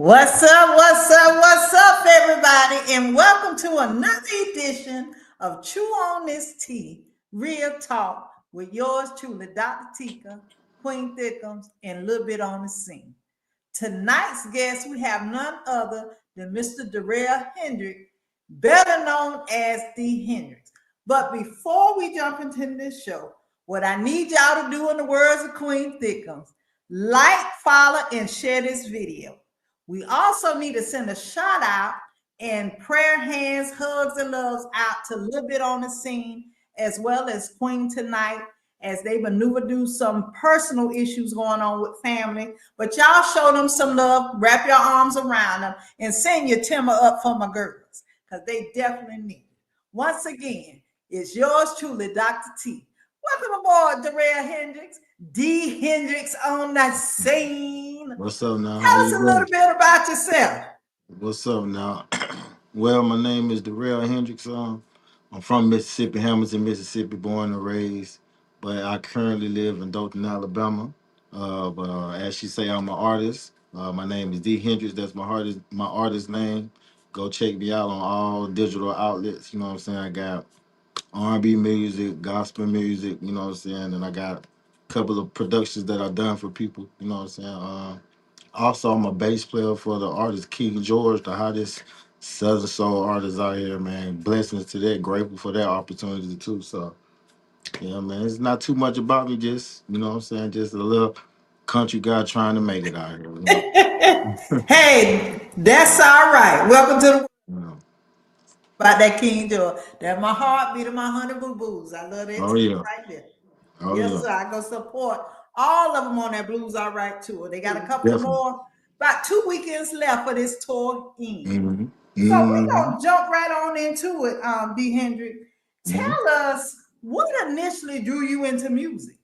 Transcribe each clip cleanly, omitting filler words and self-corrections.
What's up? What's up? What's up, everybody? And welcome to another edition of Chew on This Tea, Real Talk with yours truly, Dr. Tika, Queen Thickums, and a little bit on the scene. Tonight's guest, we have none other than Mr. Durell Hendricks, better known as DHendricks. But before we jump into this show, what I need y'all to do in the words of Queen Thickums, like, follow, and share this video. We also need to send a shout out and prayer hands, hugs, and loves out to a little bit on the scene, as well as Queen tonight, as they maneuver through some personal issues going on with family. But y'all show them some love, wrap your arms around them, and send your timber up for my girls, because they definitely need it. Once again, it's yours truly, Dr. T. Welcome aboard, Durell Hendricks. DHendricks on the scene. What's up now? Tell How us you a little doing? bit about yourself. What's up now? Well, my name is Durell Hendricks. I'm from Mississippi, Hamilton, Mississippi, born and raised, but I currently live in Dothan, Alabama. But as she say, I'm an artist. My name is D Hendricks. That's my artist name. Go check me out on all digital outlets. You know what I'm saying? I got R&B music, gospel music. You know what I'm saying? And I got a couple of productions that I've done for people. You know what I'm saying? Also, I'm a bass player for the artist King George, the hottest Southern soul artist out here, man. Blessings to that. Grateful for that opportunity too. So, yeah, man, it's not too much about me. Just, you know what I'm saying? Just a little country guy trying to make it out here, you know? Hey, that's all right. Welcome to the You know. about that King George. That's my heartbeat and my honey boo boos. I love that Oh, team yeah. right there. Oh, Yes, yeah. sir. I go support all of them on that Blues All Right tour. They got a couple of Definitely. more, about 2 weekends left for this tour end. Mm-hmm. So we're Mm-hmm. gonna jump right on into it, D. Hendrick. Mm-hmm. Tell us what initially drew you into music.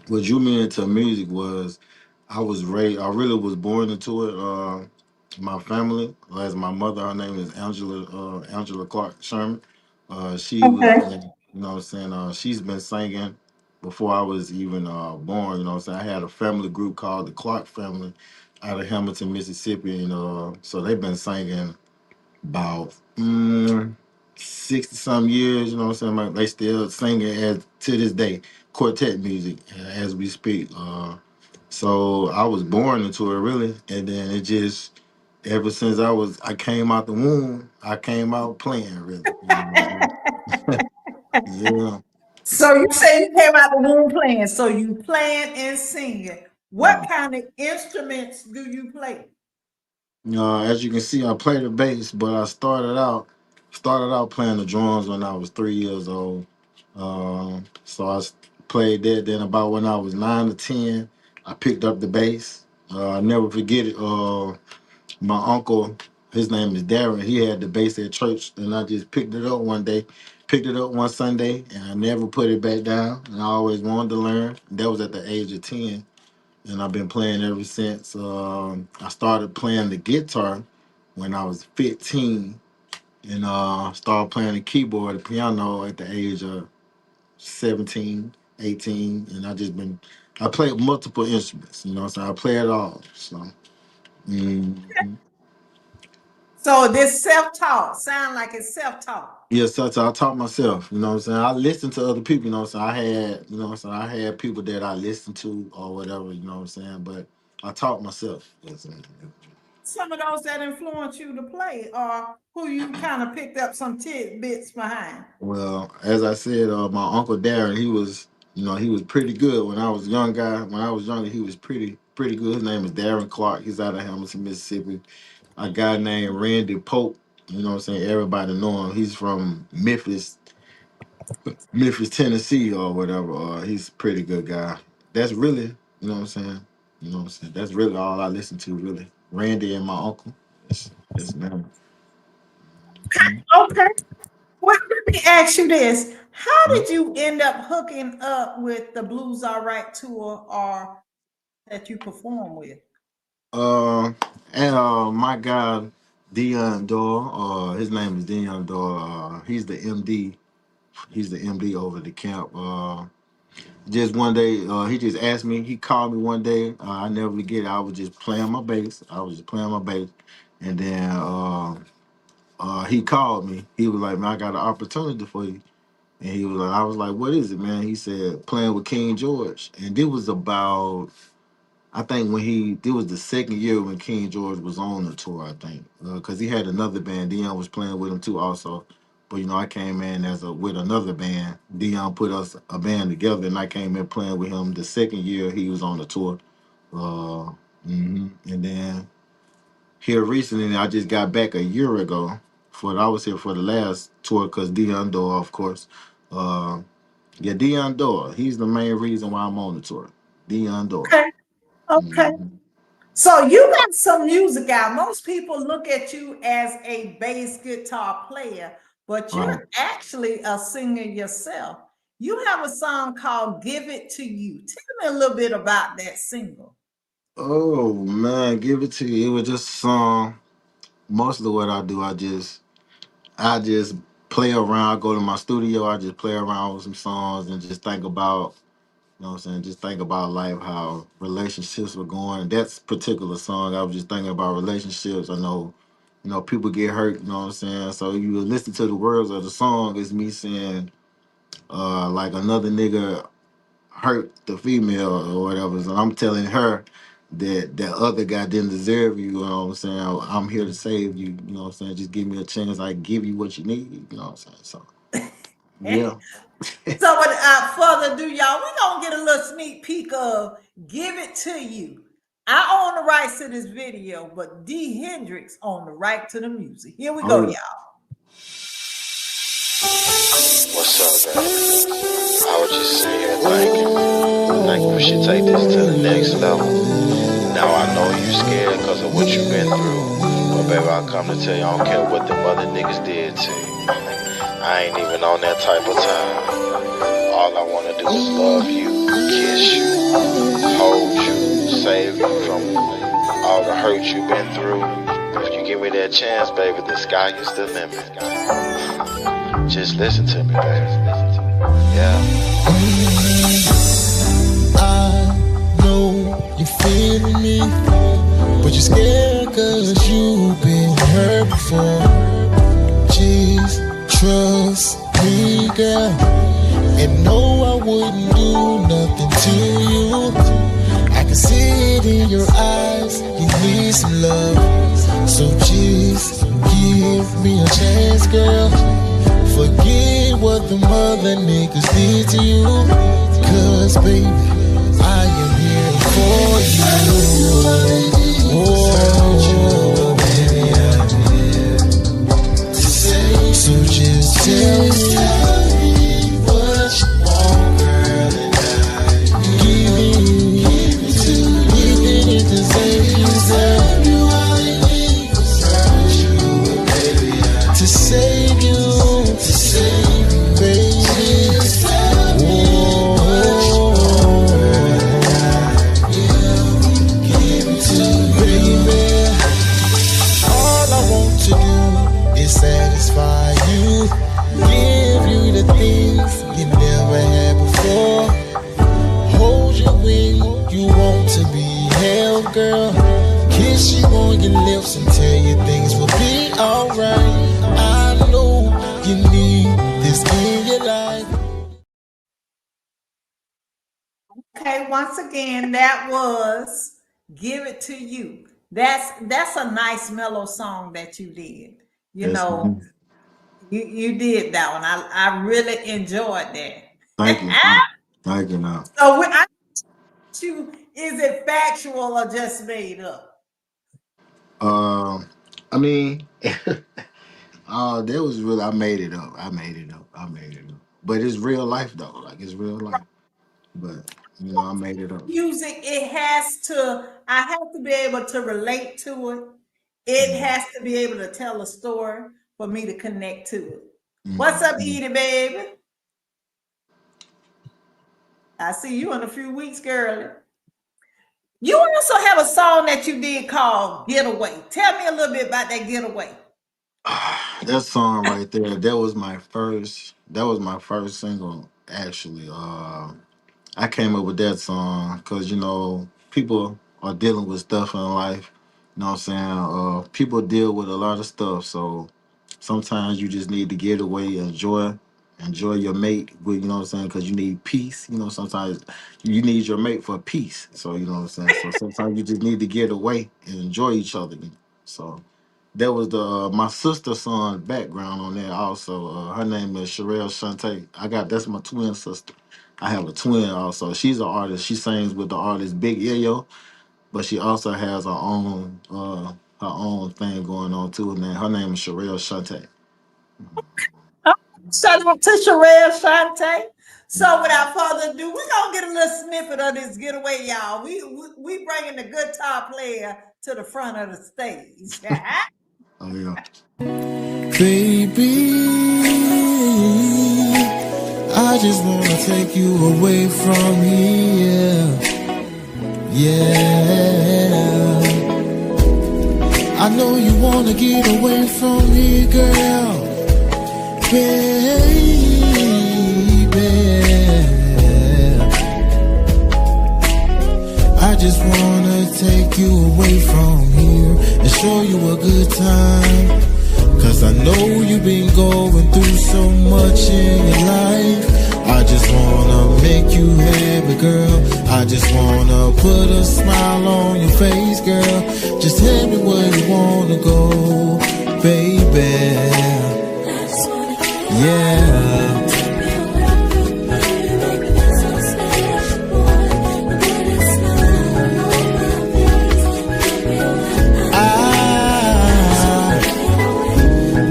What drew me into music was I was raised, I really was born into it. My family, as my mother, her name is Angela Clark Sherman. She was, Okay. you know what I'm saying, she's been singing before I was even born. You know what I'm saying? I had a family group called the Clark family out of Hamilton, Mississippi. And so they've been singing about 60 some years. You know what I'm saying? Like, they still singing as to this day, quartet music as we speak. So I was born into it really, and then it just ever since I came out the womb, I came out playing really. You know what I'm saying? Yeah. So you say you came out the womb playing. So you playing and singing. What Yeah. kind of instruments do you play? As you can see, I play the bass, but I started out playing the drums when I was 3 years old. So played that. Then about when I was 9 or 10, I picked up the bass. I never forget it. My uncle, his name is Darren. He had the bass at church, and I just picked it up one day. Picked it up one Sunday, and I never put it back down. And I always wanted to learn. That was at the age of 10, and I've been playing ever since. I started playing the guitar when I was 15, and started playing the keyboard, the piano at the age of 17, 18, and I played multiple instruments. You know, so I play it all. So. Mhm. So this self-taught sound like it's self-taught. Yes, so I taught myself, you know what I'm saying? I listened to other people, you know what I'm saying? I had, you know what I'm saying? I had people that I listened to or whatever, you know what I'm saying? But I taught myself. You know what I'm saying? Some of those that influence you to play, or who you kind of picked up some tidbits behind. Well, as I said, my uncle Darren, he was pretty good when I was a young guy. When I was younger, he was pretty good. His name is Darren Clark. He's out of Hamilton, Mississippi. A guy named Randy Pope, you know what I'm saying? Everybody know him. He's from Memphis, Tennessee, or whatever. He's a pretty good guy. That's really, you know what I'm saying? You know what I'm saying? That's really all I listen to, really. Randy and my uncle. It's man. Okay. Well, let me ask you this. How Mhm. did you end up hooking up with the Blues All Right tour or that you perform with? Uh, and my guy Dion Doyle, his name is Dion Doyle. He's the MD. He's the MD over the camp. Just one day, he just asked me. He called me one day. I never forget it. I was just playing my bass. I was just playing my bass, and then he called me. He was like, "Man, I got an opportunity for you." And he was like, I was like, "What is it, man?" He said, "Playing with King George." And it was about, I think when it was the second year when King George was on the tour, I think, because he had another band. Dion was playing with him too, also. But I came in with another band. Dion put us a band together, and I came in playing with him the second year he was on the tour. Uh, And then here recently, I just got back a year ago. I was here for the last tour because Dion Dore, of course. Uh, yeah, Dion Dore. He's the main reason why I'm on the tour. Dion Dore. Okay. Okay. Mhm. So you got some music out. Most people look at you as a bass guitar player, but Right. you're actually a singer yourself. You have a song called Give It to You. Tell me a little bit about that single. Oh man, give it to you. It was just a song. Most of what I do, I just play around. I go to my studio. I just play around with some songs and just think about, what I'm saying, just think about life, how relationships were going. That particular song, I was just thinking about relationships. I know, people get hurt. You know what I'm saying. So you listen to the words of the song. It's me saying, like another nigga hurt the female or whatever. So I'm telling her that that other guy didn't deserve you. You know what I'm saying? I'm here to save you. You know what I'm saying? Just give me a chance. I give you what you need. You know what I'm saying? So yeah. So without further ado, y'all, we're gonna get a little sneak peek of Give It to You. I own the rights to this video, but DHendricks own the right to the music. Here we Oh go, yeah. y'all. What's up, baby? I was just sitting here thinking we should take this to the next level. Now I know you scared because of what you've been through. But baby, I come to tell you, I don't care what the other niggas did to you. I ain't even on that type of time. All I wanna do is love you, kiss you, hold you, save you from all the hurt you've been through. If you give me that chance, baby, the sky is the limit. Just listen to me, baby. Yeah. I know you're feeling me, but you're scared cause you've been hurt before. Just trust me, girl, and no, I wouldn't do nothing to you. I can see it in your eyes, you need some love. So just give me a chance, girl. Forget what the mother niggas did to you. Cause baby, I am here for you. Oh, baby, I'm here to say. So just tell me what you want, girl, and I give it to you. Even if the same you all I need was you, baby, to save you. To save you, baby. Satisfy you, give you the things you never had before. Hold you when you want to be held, girl. Kiss you on your lips and tell you things will be alright. I know you need this in your life. Okay, once again, that was Give It to You. That's a nice mellow song that you did. You Yes, know, ma'am. you did that one. I really enjoyed Thank you. that. Thank you now. So I ask you, is it factual or just made up? Um, I mean, that was really, I made it up. I made it up. I made it up. But it's real life though. Like it's real life. But I made it up. Music, it has to, I have to be able to relate to it. It Mm-hmm. has to be able to tell a story for me to connect to it. What's up, Mm-hmm. Edie, baby? I see you in a few weeks, girl. You also have a song that you did called Getaway. Tell me a little bit about that getaway. That song right there, that was my first single actually. I came up with that song because people are dealing with stuff in life. You know what I'm saying? People deal with a lot of stuff, so sometimes you just need to get away, enjoy your mate. With you know what I'm saying? Because you need peace. Sometimes you need your mate for peace. So you know what I'm saying. So sometimes you just need to get away and enjoy each other. So that was the my sister's son background on there. Also, her name is Sherelle Shante. That's my twin sister. I have a twin also. She's an artist. She sings with the artist Big Yayo, but she also has her own thing going on too. And her name is Sherelle Shante. Shout out to Sherelle Shante. So without further ado, we're gonna get a little snippet of this getaway, y'all. We bringing the guitar player to the front of the stage. Oh yeah. Baby, I just wanna take you away from here. Yeah, I know you wanna get away from me, girl. Baby, I just wanna take you away from here and show you a good time. Cause I know you've been going through so much in your life. I just wanna make you happy, girl. I just wanna put a smile on your face, girl. Just tell me where you wanna go, baby. Yeah.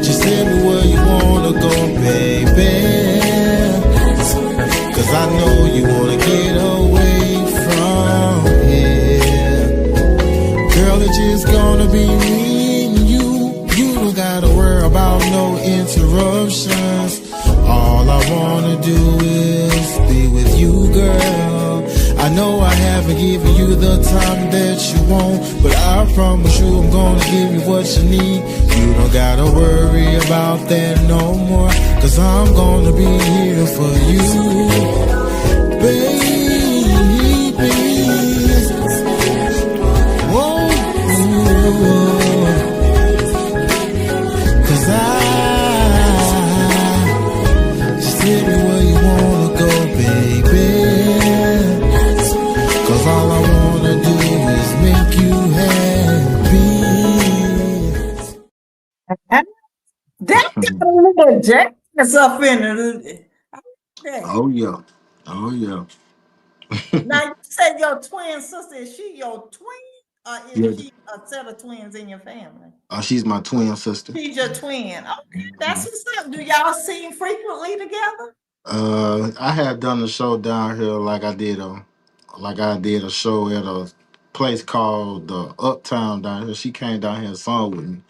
Just tell me where you wanna go, baby. Cause I know you wanna get away from here. Girl, it's just gonna be me and you. You don't gotta worry about no interruptions. All I wanna do is be with you, girl. I know I haven't given you the time that you want, but I promise you I'm gonna give you what you need. You don't gotta worry about that no more, cause I'm gonna be here for you, baby. Whoa. Cause just tell me where you wanna go, baby. Cause all I wanna do is make you happy. That got a little jazz up in it. Okay. Oh yeah. Oh yeah. Now you said your twin sister, is she your twin or Yeah. is she a set of twins in your family? She's my twin sister. She's your twin. Okay, that's what's up. Do y'all sing frequently together? I had done a show down here like I did a show at a place called the Uptown down here. She came down here and sung with me.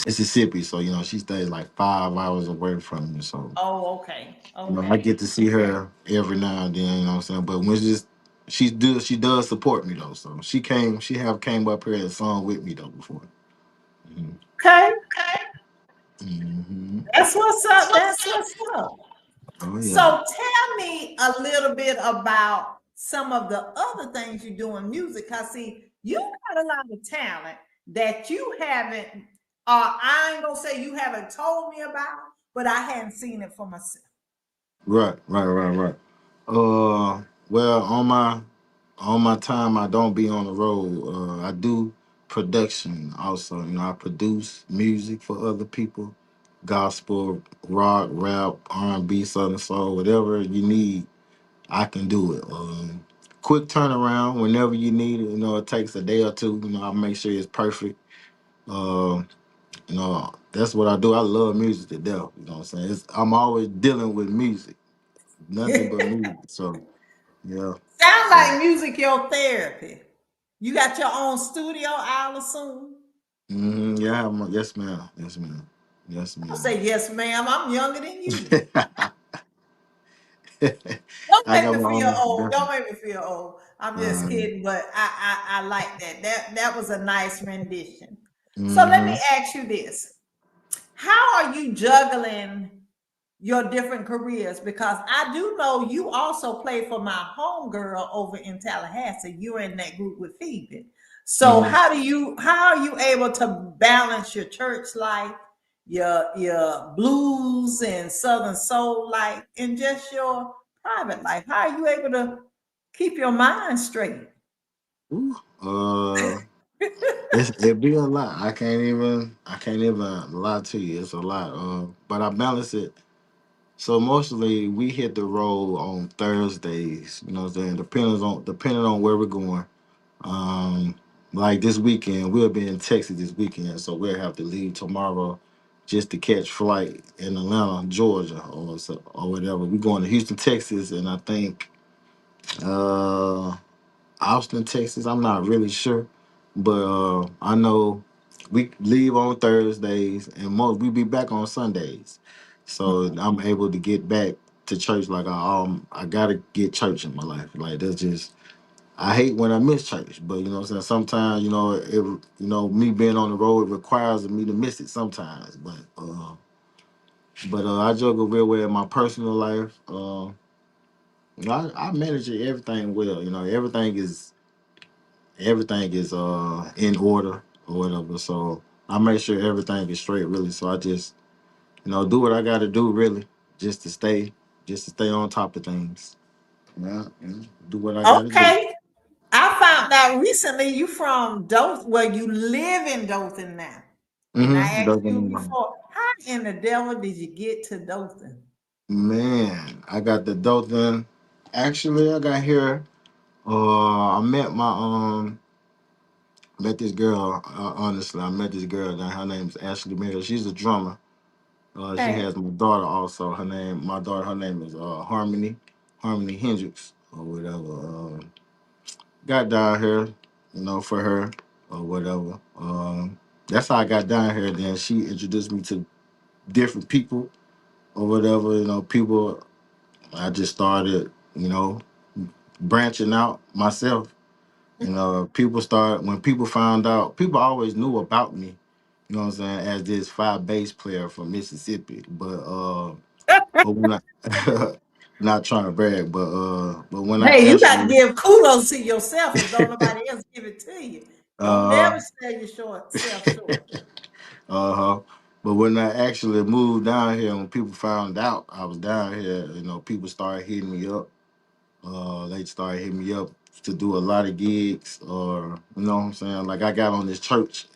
Mississippi, so she stays like 5 hours away from me. So Oh, okay. I Okay. get to see her every now and then. You know what I'm saying? But when she does support me though. So she came up here and sung with me though before. Hmm. Okay. Hmm. That's what's up. That's what's up. Oh So yeah. tell me a little bit about some of the other things you do in music. I see you got a lot of talent that you haven't, I ain't gonna say you haven't told me about, but I hadn't seen it for myself. Right, right, right, right. Well, on my time, I don't be on the road. I do production also. I produce music for other people, gospel, rock, rap, R&B, Southern soul, whatever you need, I can do it. Quick turnaround whenever you need it. It takes a day or two. I make sure it's perfect. Uh, that's what I do. I love music to death. You know what I'm saying? I'm always dealing with music, nothing but music. So yeah. Sound So like music your therapy. You got your own studio, I'll assume. yeah, yes, ma'am. Yes, ma'am. Yes, I'll ma'am. say yes, ma'am. I'm younger than you. I Don't make got me my feel own. old. Don't Definitely. make me feel old. I'm just Uh, kidding, but I like that. That was a nice rendition. So let me mm-hmm. ask you this: how are you juggling your different careers? Because I do know you also play for my homegirl over in Tallahassee. You're in that group with Phoebe. So Mhm. how are you able to balance your church life, your blues and southern soul life, and just your private life? How are you able to keep your mind straight? Ooh. It be a lot. I can't even lie to you. It's a lot. But I balance it. So mostly we hit the road on Thursdays. You know what I'm saying? Depending on where we're going. Um, like this weekend, we'll be in Texas this weekend, so we'll have to leave tomorrow just to catch flight in Atlanta, Georgia, or whatever. We're going to Houston, Texas, and I think uh Austin, Texas. I'm not really sure, but I know we leave on Thursdays, and we be back on Sundays. So I'm able to get back to church. Like I gotta get church in my life. Like that's just I hate when I miss church, but you know what I'm saying. Sometimes me being on the road requires me to miss it sometimes. But I juggle real well in my personal life. I manage everything well. You know, everything is in order or whatever. So I make sure everything is straight really. So I just do what I got to do really just to stay on top of things. Yeah, do what I got to do. Okay. I found out recently you from Dothan. Well, you live in Dothan now. And I asked you before, how in the devil did you get to Dothan? Man, I got the Dothan. Actually, I got here. I met this girl. Honestly, I met this girl. Now her name's Ashley Miller. She's a drummer. She Okay. has my daughter also. Her name is Harmony Hendricks or whatever. Got down here, for her or whatever. That's how I got down here. Then she introduced me to different people or whatever. People. I just started, branching out myself. When people found out, people always knew about me. You know what I'm saying? As this five bass player from Mississippi, but when I not trying to brag, but when I Hey, you got to actually give kudos to yourself if don't nobody else give it to you. Don't uh never sell your self short. huh, but when I actually moved down here, when people found out I was down here, people started hitting me up. They started hitting me up to do a lot of gigs, or you know what I'm saying. Like I got on this church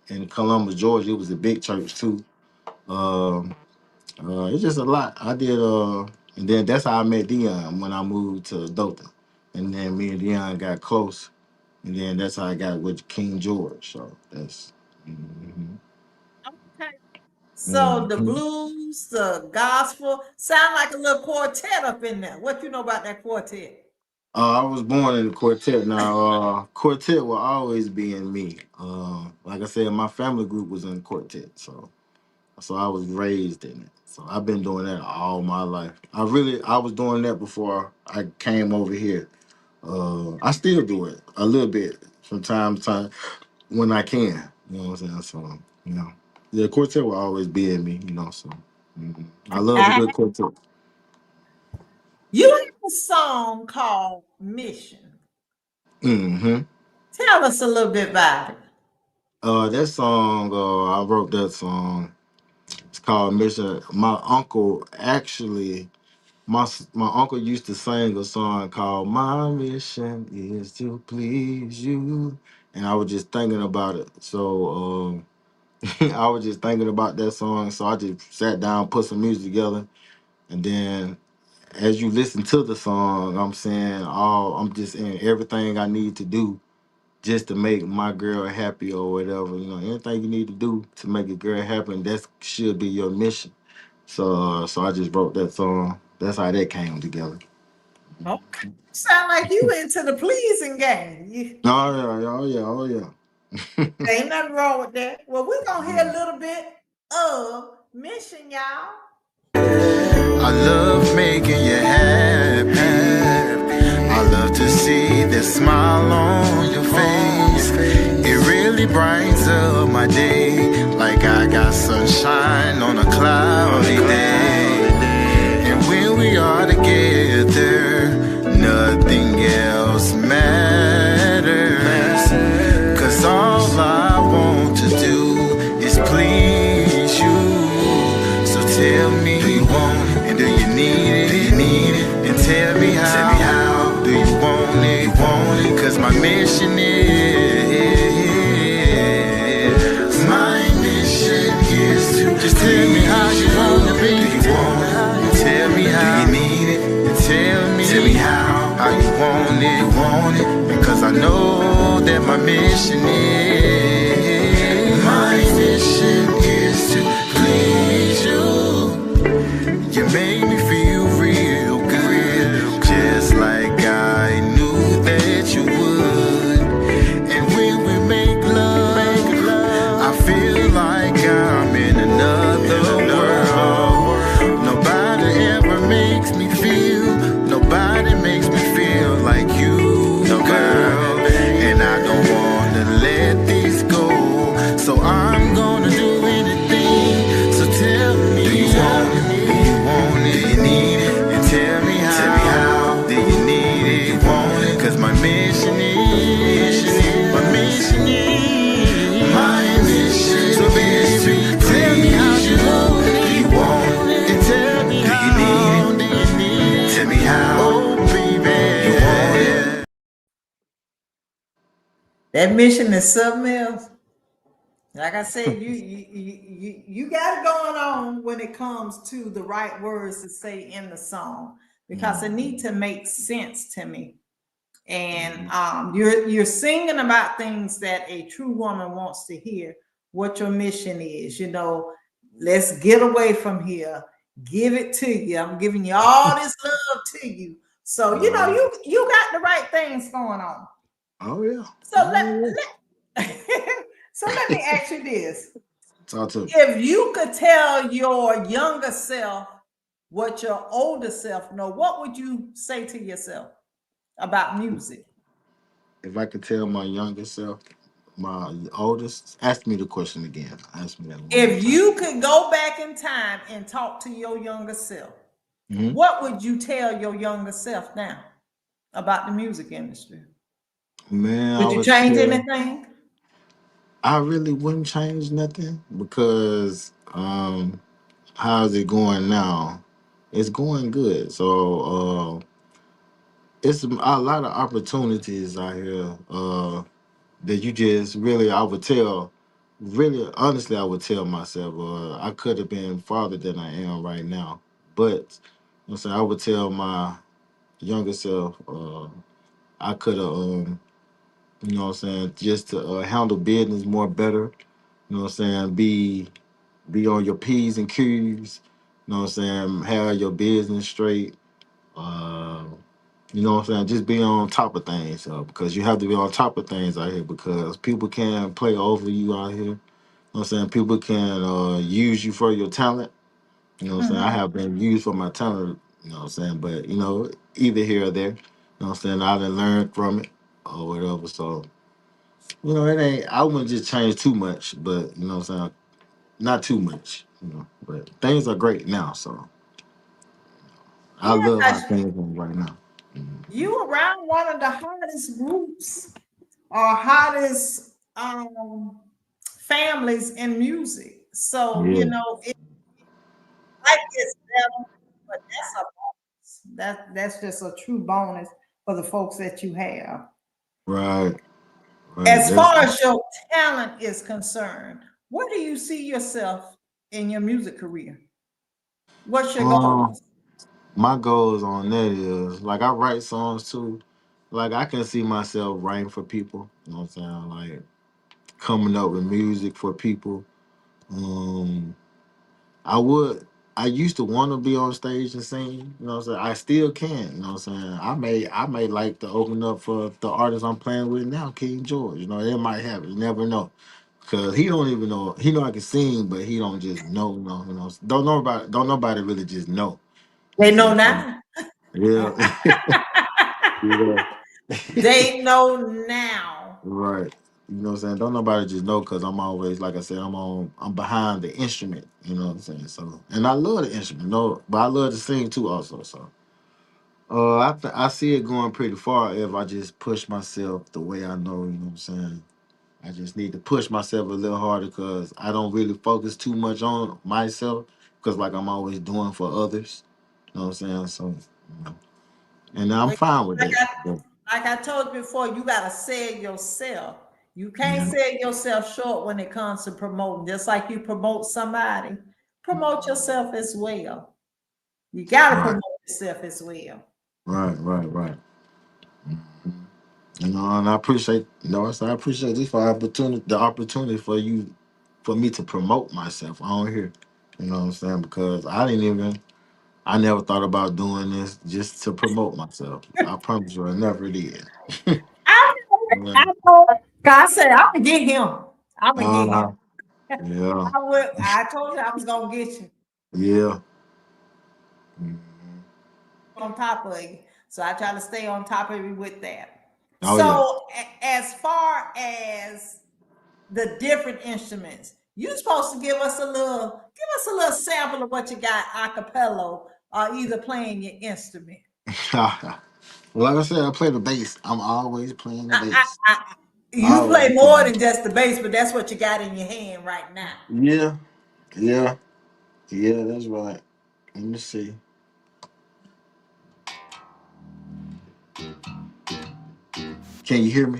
in Columbus, Georgia. It was a big church too. Um, it's just a lot. I did, and then that's how I met Dion when I moved to Dothan, and then me and Dion got close, and then that's how I got with King George. So that's. Mhm. Okay. So the Mhm. blues, the gospel, sound like a little quartet up in there. What you know about that quartet? I was born in the quartet. Now, quartet will always be in me. Like I said, my family group was in quartet, so I was raised in it. So I've been doing that all my life. I was doing that before I came over here. I still do it a little bit from time to time when I can. You know what I'm saying? So the quartet will always be in me. So I love a Uh, good quartet. you have a song called Mission. Hmm. Tell us a little bit about it. That song, I wrote that song. It's called Mission. My uncle used to sing a song called "My Mission Is to Please You," and I was just thinking about it. So I was just thinking about that song. So I just sat down, put some music together, and then as you listen to the song, I'm just in everything I need to do just to make my girl happy or whatever. Anything you need to do to make a girl happy, and that should be your mission. So I just wrote that song. That's how that came together. Okay. Sound like you into the pleasing game. Oh yeah, oh yeah, oh yeah. Ain't nothing wrong with that. Well, we're gonna hear a little bit of Mission, y'all. I love making you happy. I love to see the smile on your face. It really brightens up my day, like I got sunshine on a cloudy day. mission is. My mission is to please you. You make me feel real good, just like I knew that you would. And when we make love, I feel like I'm in another world. Nobody ever makes me feel, nobody makes me feel like you, girl. And I don't wanna let this go, so I'm gonna do anything. So tell me, do you want it? Do you want it? Do you need it? And tell me how. Tell me how. Do you need it? You want it? 'Cause my mission is, my mission is, my mission. So baby, tell me how you want it. Do you want it? And tell me how. Do you need it? Do you need it? Tell me how. Oh baby, you want it. That mission is something else. Like I said, you got it going on when it comes to the right words to say in the song, because it need to make sense to me. And you're singing about things that a true woman wants to hear. What your mission is, let's get away from here. Give it to you. I'm giving you all this love to you. So you got the right things going on. Oh yeah. So let me ask you this. Talk to me. If you could tell your younger self what your older self know, what would you say to yourself about music? If I could tell my younger self, my oldest, ask me the question again. Ask me that one more If time. you could go back in time and talk to your younger self, what would you tell your younger self now about the music industry? Man, I Would you would change tell. anything? I really wouldn't change nothing because how's it going now? It's going good. So it's a lot of opportunities out here that you just really, I would tell, really honestly, I would tell myself I could have been farther than I am right now. But I'm saying I would tell my younger self I could have what I'm saying, just to handle business more better. You know what I'm saying? Be on your P's and Q's. You know what I'm saying? Have your business straight. Uh, you know what I'm saying? Just be on top of things because you have to be on top of things out here because people can play over you out here. You know what I'm saying? People can use you for your talent. You know what I'm saying? I have been used for my talent, you know what I'm saying? But, either here or there, you know what I'm saying? I done learned from it or whatever. So, it ain't, I wouldn't just change too much, but, you know what I'm saying? Not too much, but things are great now. So I Yeah, love how 'cause things are right now. you around one of the hottest groups or hottest families in music. So, Yeah. it like it's them, but that's a bonus. That's just a true bonus for the folks that you have. Right. Right. As far as your talent is concerned, where do you see yourself in your music career? What's your Um, goals? my goals on that is like I write songs too. Like I can see myself writing for people. You know what I'm saying? Like coming up with music for people. Um, I would. I used to want to be on stage and sing. You know what I'm saying? I still can. You know what I'm saying? I may like to open up for the artist I'm playing with now, King George. They might have it. You never know. Cause he don't even know. He know I can sing, but he don't just know. Don't know about it. Don't nobody really just know. You know They what know I'm saying? now. So, yeah. They know now. Right. You know what I'm saying? Don't nobody just know because I'm always, like I said, I'm behind the instrument. You know what I'm saying? So, and I love the instrument, no, but I love to sing too also. So, I see it going pretty far if I just push myself the way I know. You know what I'm saying? I just need to push myself a little harder because I don't really focus too much on myself because like I'm always doing for others. You know what I'm saying? So, and I'm Well, fine with Like that. I, But, like I told you before, you gotta sell yourself. You can't yeah. sell yourself short when it comes to promoting. Just like you promote somebody, promote yourself as well. You gotta Right. promote yourself as well. Right. Right. Right. You know, and I appreciate, I appreciate this for the opportunity for me to promote myself on here. You know what I'm saying? Because I never thought about doing this just to promote myself. I promise you, I never did. I Yeah. I know. God said, I'm gonna get him. I'm gonna get Uh-huh. him. Yeah. I would. I told you I was gonna get you Yeah. Mhm. on top of you. So I try to stay on top of you with that. Oh yeah. So as far as the different instruments, you're supposed to give us a little sample of what you got a cappella or either playing your instrument. Well, like I said, I play the bass. I'm always playing the I, I, bass. I, you play Always more playing. than just the bass, but that's what you got in your hand right now. Yeah. Yeah. Yeah, that's right. Let me see. Can you hear me?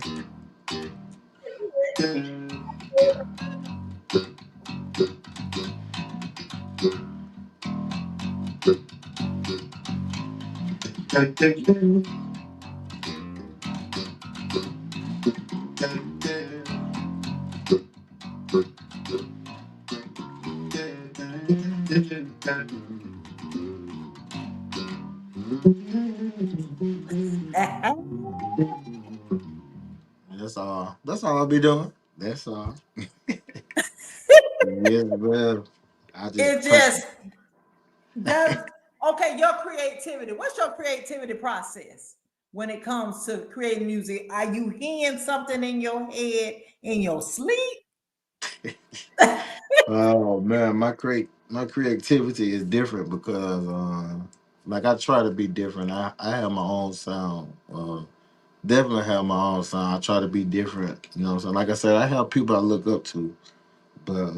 That's all. That's all I'll be doing. That's all. Yes, well, I just It touch just does. Okay, your creativity. What's your creativity process when it comes to creating music? Are you hearing something in your head in your sleep? Oh man, my creativity is different because like I try to be different. I have my own sound. Definitely have my own sound. I try to be different. You know what I'm saying? Like I said, I have people I look up to. But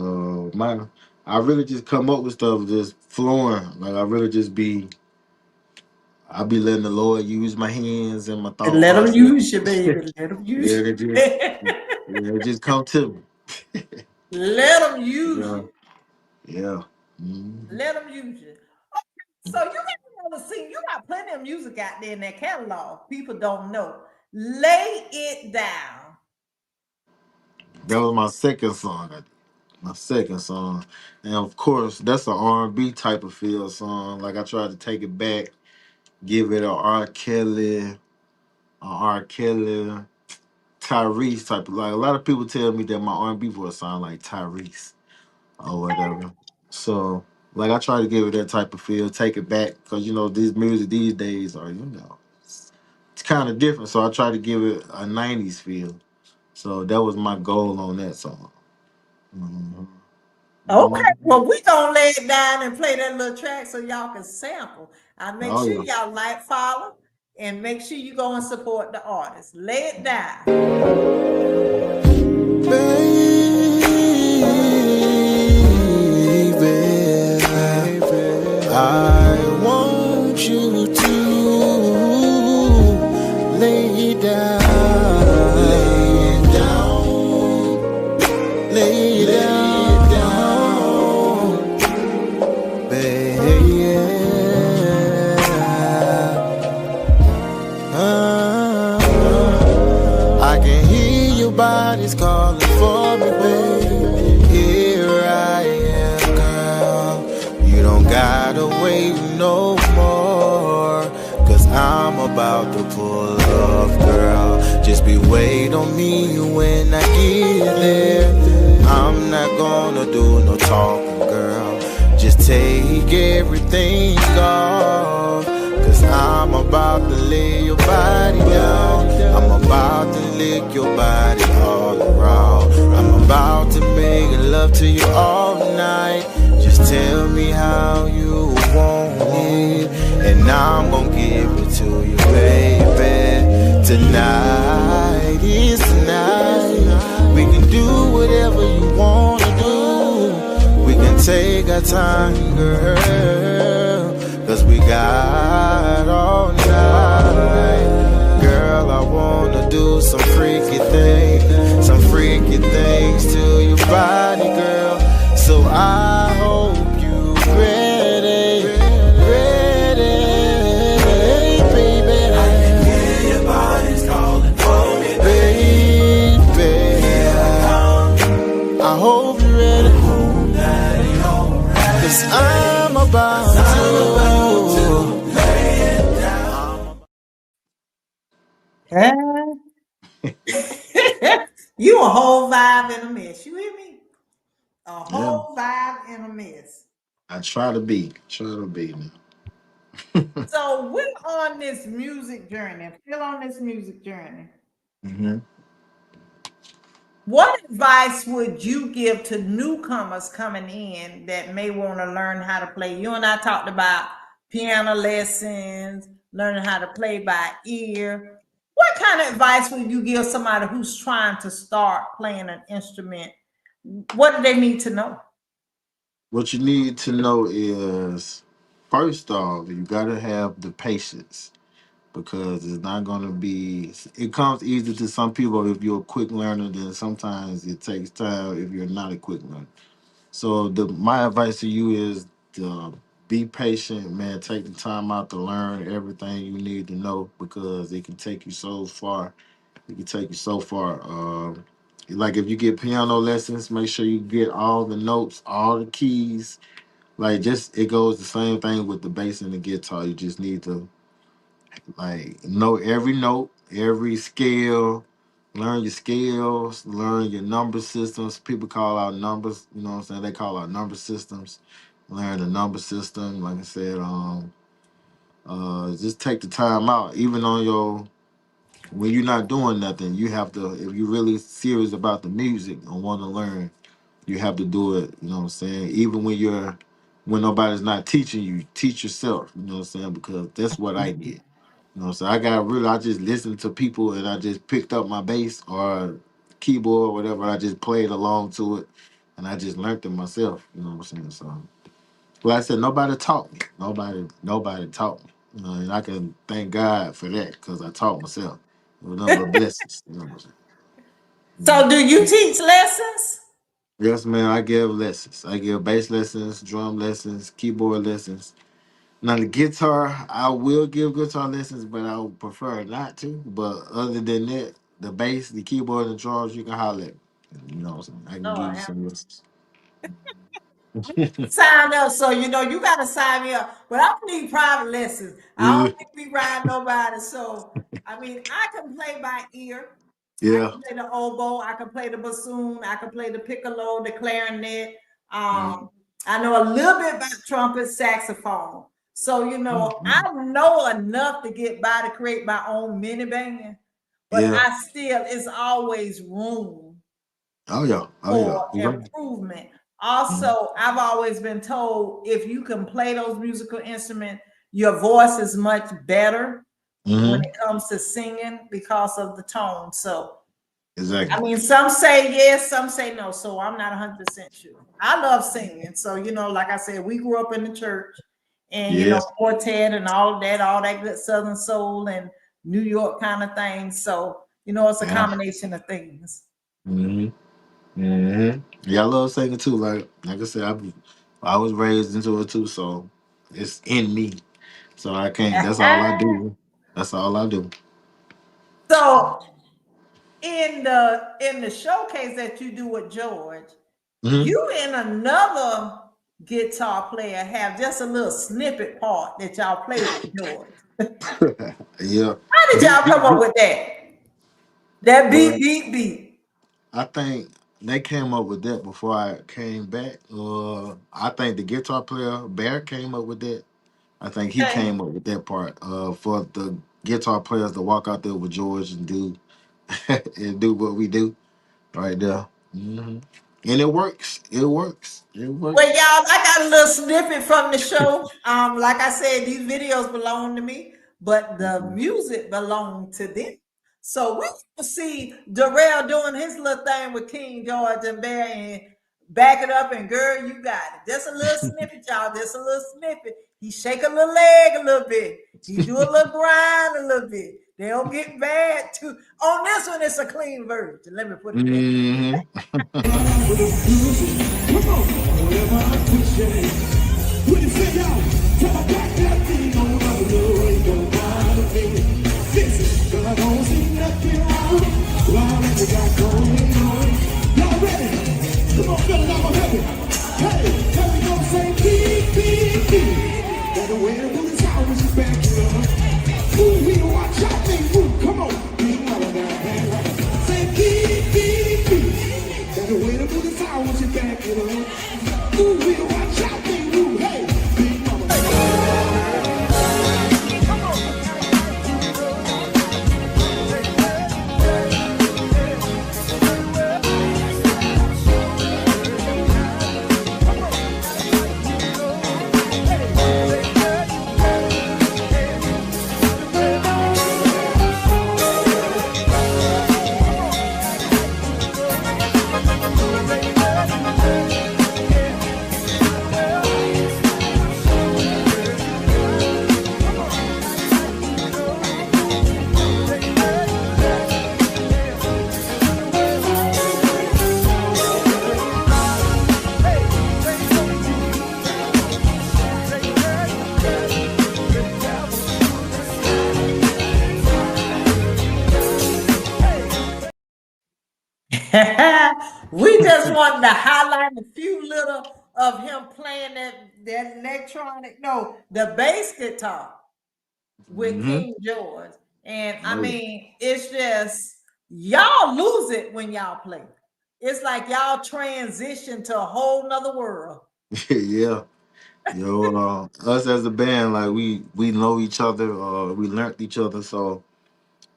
I really just come up with stuff just flowing. Like I be letting the Lord use my hands and my thought Let them process. use you, baby. Let them use Yeah, you. it just come to me. Let them use Yeah, you. yeah. Mhm. Let them use you. So you got to see, you got plenty of music out there in that catalog. People don't know. Lay it down. That was my second song. My second song, and of course, that's an R&B type of feel song. Like I tried to take it back, give it a R. Kelly, Tyrese type of, like a lot of people tell me that my R&B voice sound like Tyrese or whatever. So like I try to give it that type of feel, take it back because these music these days are it's kind of different. So I try to give it a '90s feel. So that was my goal on that song. Mhm. Okay, Mhm. well, we gonna lay it down and play that little track so y'all can sample. I make Oh sure yeah. y'all like, follow, and make sure you go and support the artist. Lay it down. Baby, I want you to lay down, lay down, lay down, baby. I can hear your body's calling for me, baby. Here I am, girl. You don't gotta wait no more, 'cause I'm about to pull up, girl. Just be wait on me when I get there. I'm not gonna do no talking, girl. Just take everything off, 'cause I'm about to lay your body down. I'm about to lick your body all around. I'm about to make love to you all night. Just tell me how you want it, and I'm gonna give it to you, baby. Tonight is the night. We can do whatever you wanna do. We can take our time, girl, 'cause we got all night. Girl, I wanna do some freaky things to your body, girl. So I hope you ready, ready, baby. I can hear your body's calling for Eh? You a whole vibe in a mess. You hear me? A Yeah, whole vibe in a mess. I try to be now. So we're on this music journey, still on this music journey. Hmm. What advice would you give to newcomers coming in that may want to learn how to play? You and I talked about piano lessons, learning how to play by ear. What kind of advice would you give somebody who's trying to start playing an instrument? What do they need to know? What you need to know is, first off, you gotta have the patience because it's not gonna be. It comes easy to some people if you're a quick learner. Then sometimes it takes time if you're not a quick learner. So my advice to you is to be patient, man. Take the time out to learn everything you need to know because it can take you so far. It can take you so far. Like if you get piano lessons, make sure you get all the notes, all the keys. Like just it goes the same thing with the bass and the guitar. You just need to like know every note, every scale, learn your scales, learn your number systems. People call out numbers, you know what I'm saying? They call out number systems. Learn the number system. Like I said, just take the time out. Even on your when you're not doing nothing, you have to if you're really serious about the music and want to learn, you have to do it, you know what I'm saying? Even when nobody's not teaching you, teach yourself, you know what I'm saying? Because that's what I did. You know, so I just listened to people and I just picked up my bass or keyboard or whatever. I just played along to it and I just learned it myself. You know what I'm saying? So, like I said, nobody taught me. Nobody taught me. You know, and I can thank God for that because I taught myself. It was nothing but blessings. You know what I'm saying? So, do you teach lessons? Yes, man, I give lessons. I give bass lessons, drum lessons, keyboard lessons. Now the guitar, I will give guitar lessons, but I would prefer not to. But other than that, the bass, the keyboard, and drums, you can holler at me. You know what I'm saying? I can give Lord you have some lessons. sign up. So you gotta sign me up. But I don't need private lessons. I Yeah, don't need to be riding nobody. So I can play by ear. I yeah. can play the oboe, I can play the bassoon, I can play the piccolo, the clarinet. Mhm. I know a little bit about trumpet, saxophone. So Mhm. I know enough to get by to create my own mini band, but Yeah. I still it's always room Oh yeah. Oh yeah. for You right. improvement. Mhm. Also, I've always been told if you can play those musical instruments, your voice is much better when Mhm. it comes to singing because of the tone. So, Exactly. some say yes, some say no. So, I'm not 100% sure. I love singing. So, like I said, we grew up in the church and, Yes. quartet and all that good Southern soul and New York kind of thing. So, it's a Yeah. combination of things. Mhm. Mhm. Yeah, I love singing too. Like I said, I was raised into it too, so it's in me. So I can't. That's all I do. That's all I do. So in the showcase that you do with George, Hmm. you and another guitar player have just a little snippet part that y'all play with George. Yeah. How did Beat, y'all come beat, up beat. with that? That beat, Well, beat, beat. I think they came up with that before I came back. I think the guitar player Bear came up with that. I think he Okay. came up with that part. For the guitar players to walk out there with George and do and do what we do right there. Hmm. And it works. It works. It Well, works. y'all, I got a little snippet from the show. Like I said, these videos belong to me, but the Mhm. music belonged to them. So we can see Durell doing his little thing with King George and Bear and back it up and girl, you got it. Just a little snippet, y'all. Just a little snippet. He shake a little leg a little bit. He do a little grind a little bit. They don't get bad too. On this one, it's a clean version. Let me put it that. Mhm. Come on. Whatever I push it. What you say, y'all? Tell me back that thing on the road. Don't bother me. Listen, 'cause I don't see nothing wrong. Why you got going on? Y'all ready? Come on, fellas, I'm heavy. Hey, tell me don't say beep, beep, beep. Got the way the bullets out when you back it up. Ooh, we watch out, they move. Come on. We just wanted to highlight a few little of him playing that electronic, no, the bass guitar with Mm-hmm. King George. And I Oh yeah. mean, it's just y'all lose it when y'all play. It's like y'all transition to a whole nother world. Yeah. Yo, us as a band, like we know each other, we learned each other, so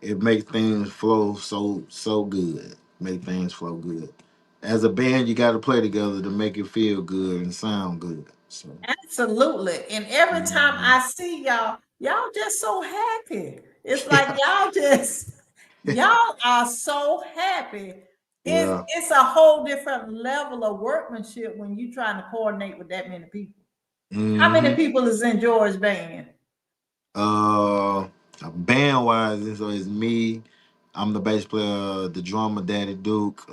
it makes things flow so good. Make things flow good. As a band, you got to play together to make it feel good and sound good. So, Absolutely. And every time mhm. I see y'all, y'all just so happy. It's like y'all are so happy. Yeah. It's a whole different level of workmanship when you trying to coordinate with that many people. How many Hmm. people is in George's band? Uh, band wise, so it's me. I'm the bass player, the drummer, Daddy Duke,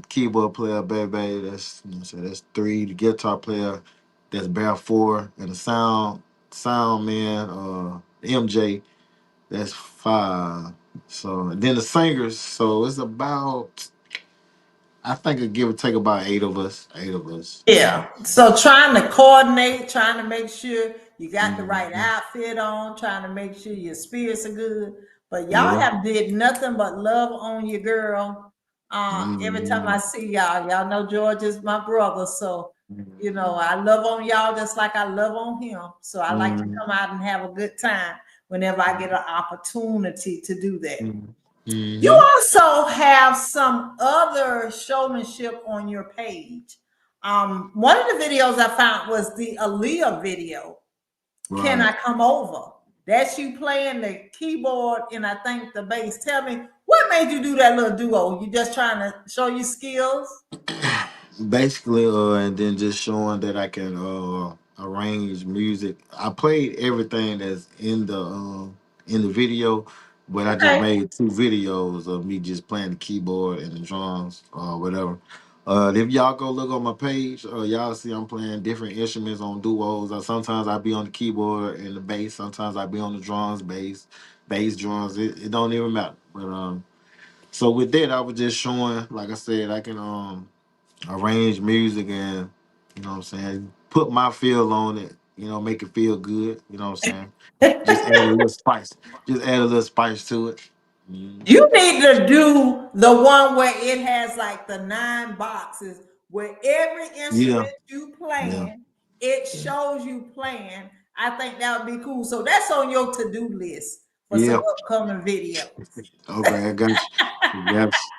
keyboard player, Baby. That's so that's three. The guitar player, that's Bear four, and the sound man, MJ. That's five. So and then the singers. So it's about I think it give or take about eight of us. Eight of us. Yeah. So trying to coordinate, trying to make sure you got the right Mhm. outfit on, trying to make sure your spirits are good. But y'all Yeah. have did nothing but love on your girl. Every time I Mhm. see y'all, y'all know George is my brother. So, I love on y'all just like I love on him. So I like to Mhm. come out and have a good time whenever I get an opportunity to do that. Mhm. You Mhm. also have some other showmanship on your page. One of the videos I found was the Aaliyah video. Can Right. I come over? That's you playing the keyboard and I think the bass. Tell me, what made you do that little duo? You just trying to show your skills? Basically, and then just showing that I can arrange music. I played everything that's in the video, but I just Okay. made two videos of me just playing the keyboard and the drums or whatever. If y'all go look on my page, y'all see I'm playing different instruments on duos. Sometimes I be on the keyboard and the bass. Sometimes I be on the drums, bass drums. It don't even matter. But so with that, I was just showing, like I said, I can arrange music and what I'm saying, put my feel on it, make it feel good, what I'm saying. Just add a little spice. Just add a little spice to it. Mhm. You need to do the one where it has like the nine boxes where every Yeah, instrument you yeah, playing, it yeah. shows you playing. I think that would be cool. So that's on your to-do list for some Yeah. upcoming videos. Okay, I got you. Yes.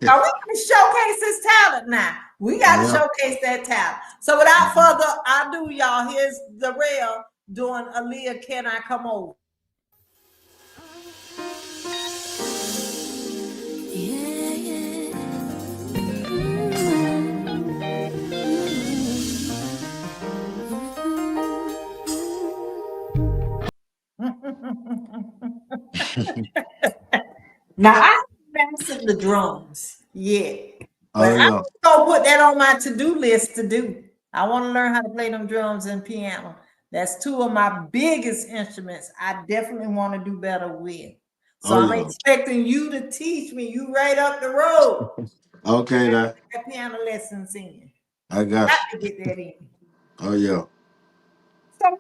Now we can showcase his talent now. We got to Yeah. showcase that talent. So without Mhm. further ado, y'all, here's Durell doing Aaliyah, Can I Come Over? Yeah, yeah. Now I haven't mastered the drums yet, Oh but I'm yeah. gonna put that on my to-do list to do. I want to learn how to play them drums and piano. That's two of my biggest instruments. I definitely want to do better with. So Oh I'm yeah. expecting you to teach me. You right up the road. Okay, Got to now get that piano lessons in. I got Got you. to get that in. Oh yeah. So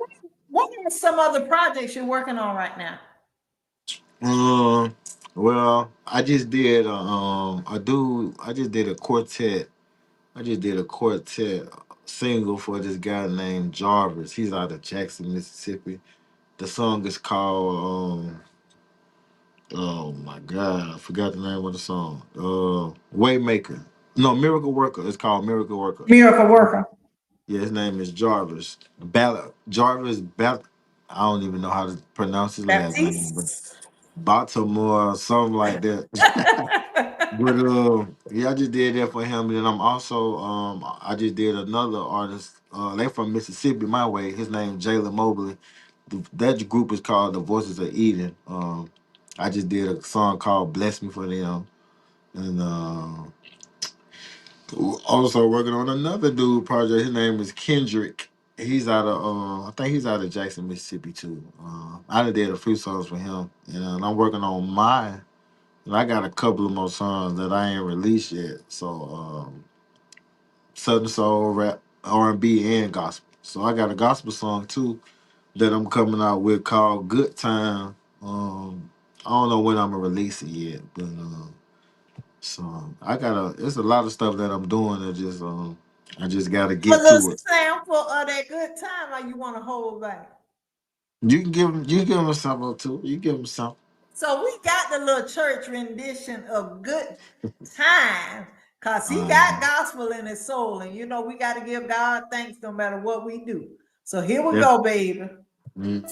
what are some other projects you're working on right now? Um. Well, I just did. I just did a quartet. I just did a quartet single for this guy named Jarvis. He's out of Jackson, Mississippi. The song is called oh my god, I forgot the name of the song. Waymaker. No, Miracle Worker. It's called Miracle Worker. Miracle worker. Yeah, his name is Jarvis. Jarvis I don't even know how to pronounce his last name, but Baptiste. Baltimore, something like that. But yeah, I just did that for him, and then I just did another artist. They from Mississippi, my way. His name Jalen Mobley. That group is called the Voices of Eden. I just did a song called "Bless Me" for them, and also working on another dude project. His name is Kendrick. He's out of I think he's out of Jackson, Mississippi too. I done did a few songs for him, and I'm working on mine. And I got a couple of more songs that I ain't released yet. So Southern soul, rap, R&B, and gospel. So I got a gospel song too that I'm coming out with called "Good Time." I don't know when I'm gonna release it yet, but so I got it's a lot of stuff that I'm doing that just I just gotta A get little to it. sample of that good time, or you want to hold back? You can give them something too. You give them something. So we got the little church rendition of good times because he got Um, gospel in his soul. And you know, we got to give God thanks no matter what we do. So here we that's, go, baby. mm.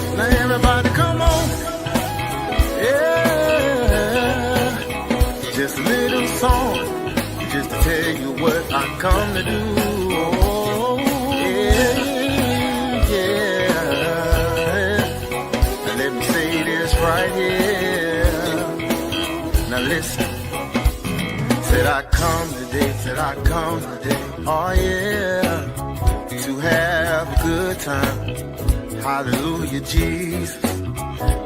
Now everybody come on. Yeah. Just a little song. Just to tell you what I come to do. Oh, yeah. Yeah. Now let me say this right here. Now listen. Said I come today. Oh yeah. To have a good time. Hallelujah, Jesus.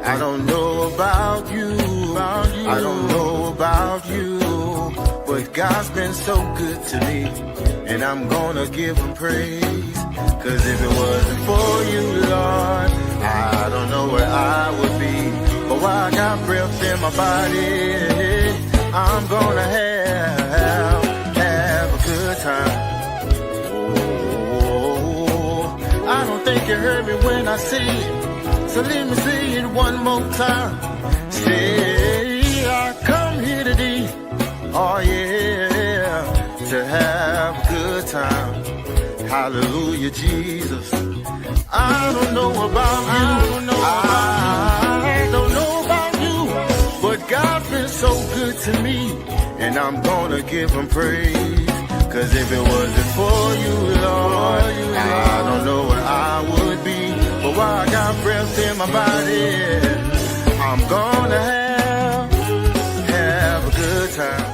I don't know about you. I don't know about you. But God's been so good to me. And I'm gonna give him praise. Cause if it wasn't for you, Lord, I don't know where I would be. But while I got breath in my body, I'm gonna have a good time. I don't think you heard me when I say it. So let me say it one more time. Say, I come here today. Oh yeah, to have a good time. Hallelujah, Jesus. I don't know about you. I don't know about you. But God's been so good to me. And I'm gonna give him praise. Cause if it wasn't for you, Lord, I don't know where I would be. But while I got breath in my body, I'm gonna have a good time.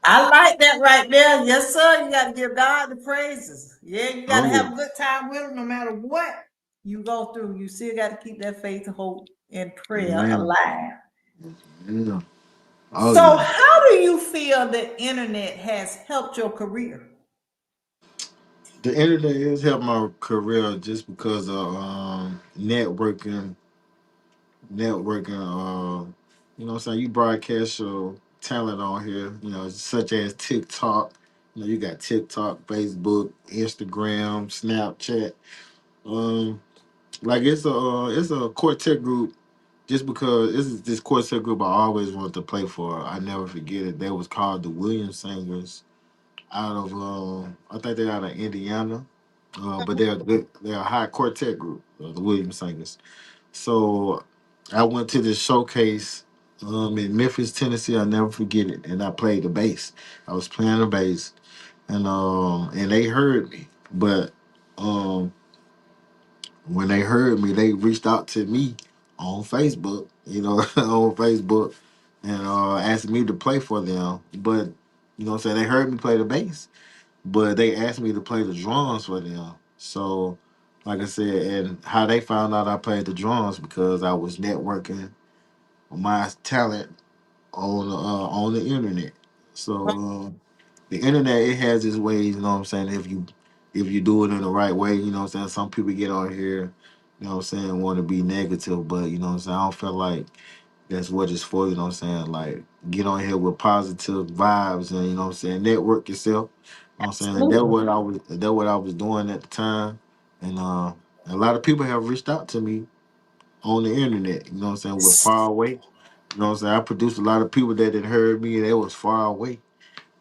I like that right there. Yes, sir. You got to give God the praises. Yeah, you got Oh to yeah, have a good time with him no matter what you go through. You still got to keep that faith, hope, and prayer man. alive. Yeah. Oh So, yeah. how do you feel the internet has helped your career? The internet has helped my career just because of networking. You know what I'm saying? You broadcast your talent on here, you know, such as TikTok. You know, you got TikTok, Facebook, Instagram, Snapchat. Um, like it's a quartet group. Just because this quartet group I always wanted to play for, I never forget it. They was called the Williams Singers out of I think they're out of Indiana, but they're good. They're a high quartet group, the Williams Singers. So I went to this showcase in Memphis, Tennessee. I'll never forget it. And I played the bass. I was playing the bass, and they heard me. But um, when they heard me, they reached out to me on Facebook. You know, on Facebook, and asked me to play for them. But you know, what I'm saying they heard me play the bass, but they asked me to play the drums for them. So, like I said, and how they found out I played the drums because I was networking my talent on the internet. So the internet it has its ways, you know what I'm saying, if you do it in the right way, you know what I'm saying. Some people get on here, you know what I'm saying, want to be negative, but you know what I'm saying, I don't feel like that's what it's for, you know what I'm saying? Like get on here with positive vibes and you know what I'm saying, network yourself. You know what I'm saying? And Absolutely. that what I was doing at the time. And a lot of people have reached out to me on the internet, you know what I'm saying, was far away. You know what I'm saying? I produced a lot of people that had heard me and they was far away.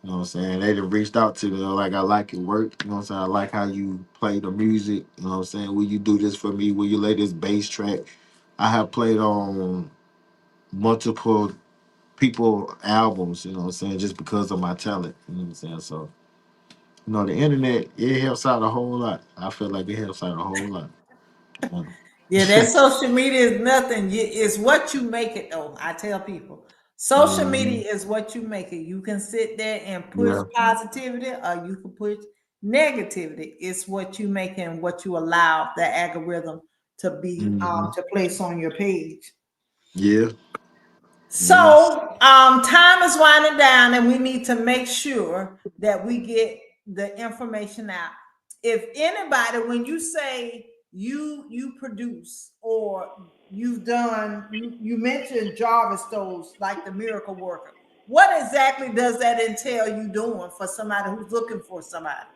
You know what I'm saying? They done reached out to me, like I like your work, you know what I'm saying? I like how you play the music, you know what I'm saying? Will you do this for me? Will you lay this bass track? I have played on multiple people albums, you know what I'm saying, just because of my talent, you know what I'm saying? So The internet, it helps out a whole lot. I feel like it helps out a whole lot. Um, Yeah, that social media is nothing. It's what you make it, though. I tell people, social mhm. media is what you make it. You can sit there and push Yeah. positivity, or you can push negativity. It's what you make and what you allow the algorithm to be Hmm. to place on your page. Yeah. Yeah. So, time is winding down, and we need to make sure that we get the information out. If anybody, when you say you produce or you've done, you mentioned Java stoves like the miracle worker. What exactly does that entail you doing for somebody who's looking for somebody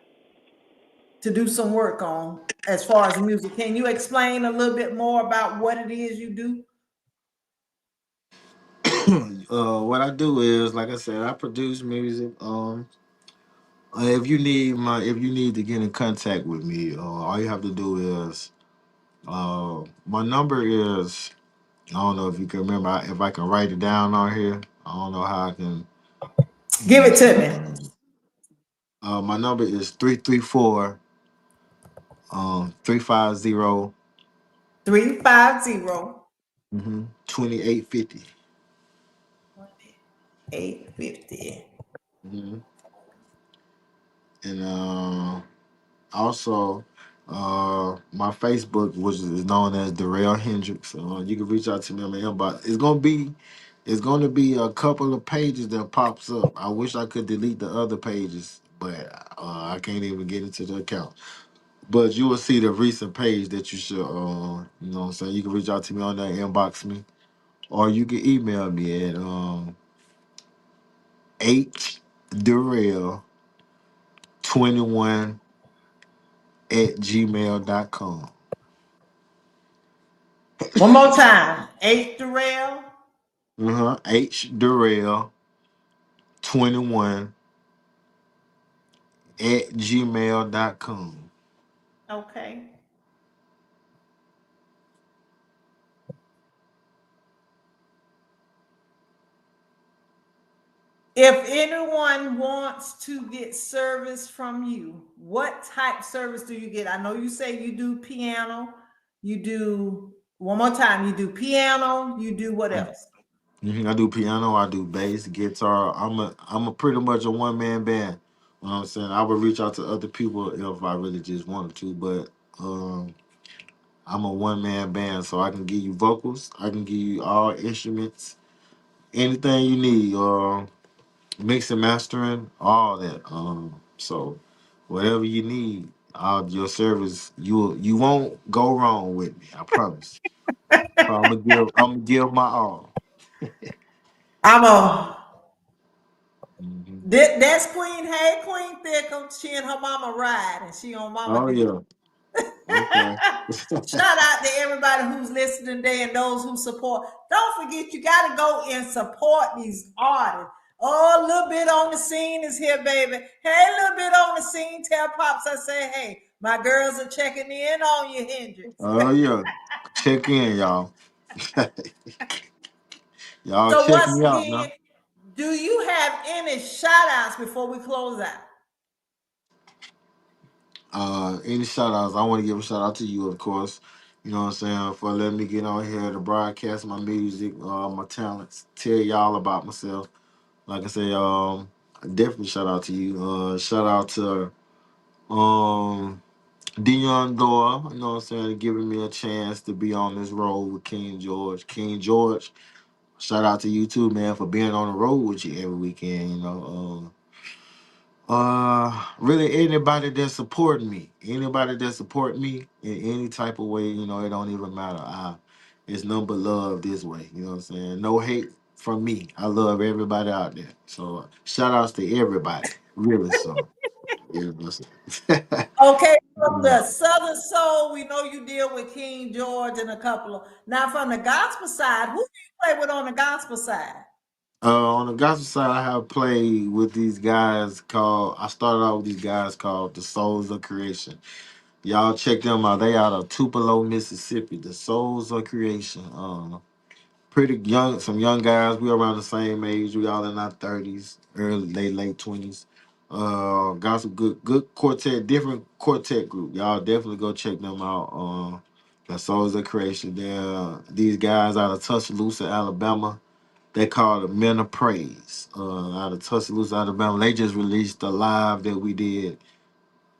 to do some work on as far as music? Can you explain a little bit more about what it is you do? What I do is, like I said, I produce music. If you need to get in contact with me, all you have to do is, my number is, I don't know if you can remember, if I can write it down on here. I don't know how I can. You Give know, it to so, me. my number is 334 350 350 2850. 850. Mm-hmm. And also, my Facebook, which is known as Durell Hendricks. You can reach out to me on my inbox. It's gonna be a couple of pages that pops up. I wish I could delete the other pages, but I can't even get into the account. But you will see the recent page that you should, what I'm saying. You can reach out to me on that, inbox me, or you can email me at hdurell21 at gmail.com. One more time. 8 Durell. hdurell21 at gmail.com. Okay. If anyone wants to get service from you, what type service do you get? I know you say you do piano. You do, one more time, you do piano. You do what else? I do piano, I do bass, guitar. I'm a pretty much a one man band. You know what I'm saying? I would reach out to other people if I really just wanted to, but I'm a one man band, so I can give you vocals, I can give you all instruments, anything you need, mixing, mastering, all that. So whatever you need, your service, you won't go wrong with me. I promise. So I'm gonna give my all. I'm a, Mhm. that's Queen. Hey, Queen Thickums. She and her mama ride, and she on mama Oh duty. yeah. Okay. Shout out to everybody who's listening today and those who support. Don't forget, you got to go and support these artists. Oh, a little bit on the scene is here, baby. Hey, a little bit on the scene. Tell Pops I say, hey, my girls are checking in on you, Hendrix. Oh yeah. Check in, y'all. Y'all So, check once me out again, now. do you have any shout outs before we close out? Any shout outs? I want to give a shout out to you, of course. You know what I'm saying, for letting me get on here to broadcast my music, my talents, tell y'all about myself. Like I say, definitely shout out to you. Shout out to Dion Dora, you know what I'm saying, giving me a chance to be on this road with King George. King George, shout out to you too, man, for being on the road with you every weekend. Really anybody that supporting me, anybody that support me in any type of way, it don't even matter. It's nothing but love this way. You know what I'm saying? No hate from me. I love everybody out there. So shout outs to everybody. Really so. Yeah, that's it. Okay, from Yeah. the Southern Soul, we know you deal with King George and a couple of. Now, from the gospel side, who do you play with on the gospel side? On the gospel side, I have played with these guys called. I started out with these guys called the Souls of Creation. Y'all check them out. They out of Tupelo, Mississippi. The Souls of Creation. Pretty young, some young guys. We around the same age. We all in our 30s, early, late 20s. Got some good quartet, different quartet group. Y'all definitely go check them out. The Souls of Creation. These guys out of Tuscaloosa, Alabama. They call it Men of Praise. Out of Tuscaloosa, Alabama. They just released a live that we did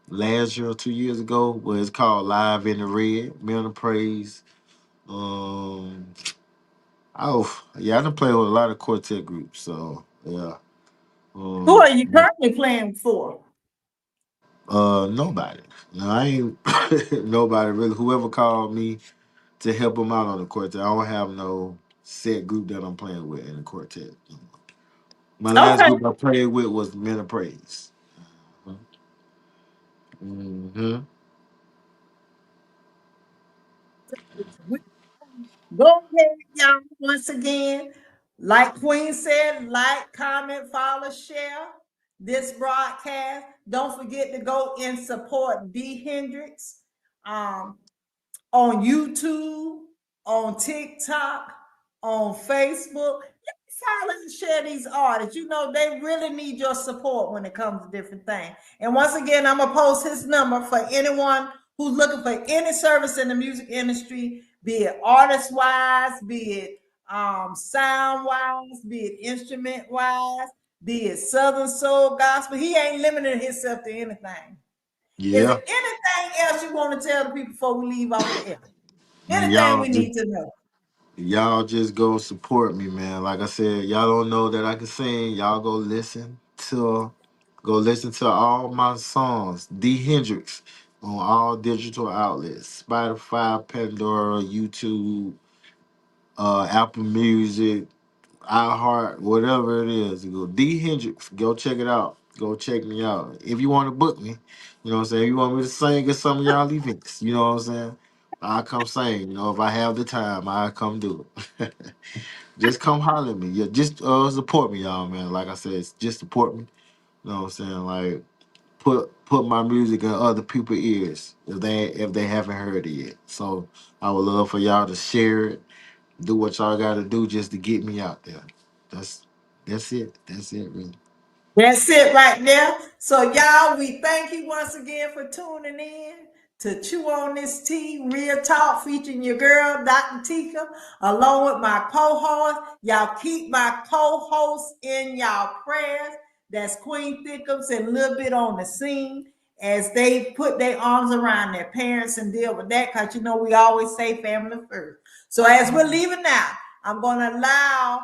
last year or 2 years ago, where it's called Live in the Red. Men of Praise. Um, I done played with a lot of quartet groups, so yeah. Who Um, are you currently playing for? Nobody. No, I ain't nobody really. Whoever called me to help them out on the quartet. I don't have no set group that I'm playing with in the quartet. My last Okay. group I played with was Men of Praise. Mm-hmm. Go ahead, y'all. Once again, like Queen said, like, comment, follow, share this broadcast. Don't forget to go and support DHendricks on YouTube, on TikTok, on Facebook. Follow and share these artists. You know, they really need your support when it comes to different things. And once again, I'm going to post his number for anyone who's looking for any service in the music industry, be it artist wise, be it sound wise, be it instrument wise, be it Southern soul gospel. He ain't limiting himself to anything. Is Yeah. there anything else you want to tell the people before we leave off the air? Man, Anything we need to know? y'all just go support me, man. Like I said, y'all don't know that I can sing. Y'all go listen to all my songs. DHendricks on all digital outlets. Spotify, Pandora, YouTube, Apple Music, iHeart, whatever it is. Go DHendricks. Go check it out. Go check me out. If you want to book me, you know what I'm saying? If you want me to sing at some of y'all events, you know what I'm saying? I come sing. You know, if I have the time, I come do it. Just come holler at me. Yeah, just support me, y'all, man. Like I said, just support me. You know what I'm saying? Like put my music in other people's ears if they haven't heard it yet. So I would love for y'all to share it, do what y'all got to do just to get me out there. That's that's it. That's it, really. That's it right there. So, y'all, we thank you once again for tuning in to Chew on This Tea, Real Talk, featuring your girl, Dr. Tika, along with my co-host. Y'all keep my co-hosts in y'all prayers. That's Queen Thickums and LilBit on the scene as they put their arms around their parents and deal with that, because you know we always say family first. So as we're leaving now, I'm going to allow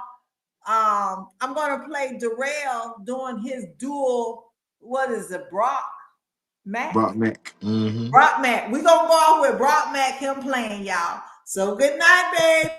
I'm gonna play Durell doing his dual. What is it, Brock Mac? Brock Mac. Mm-hmm. Brock Mac. We're gonna go off with Brock Mac, him playing, y'all. So good night, babe.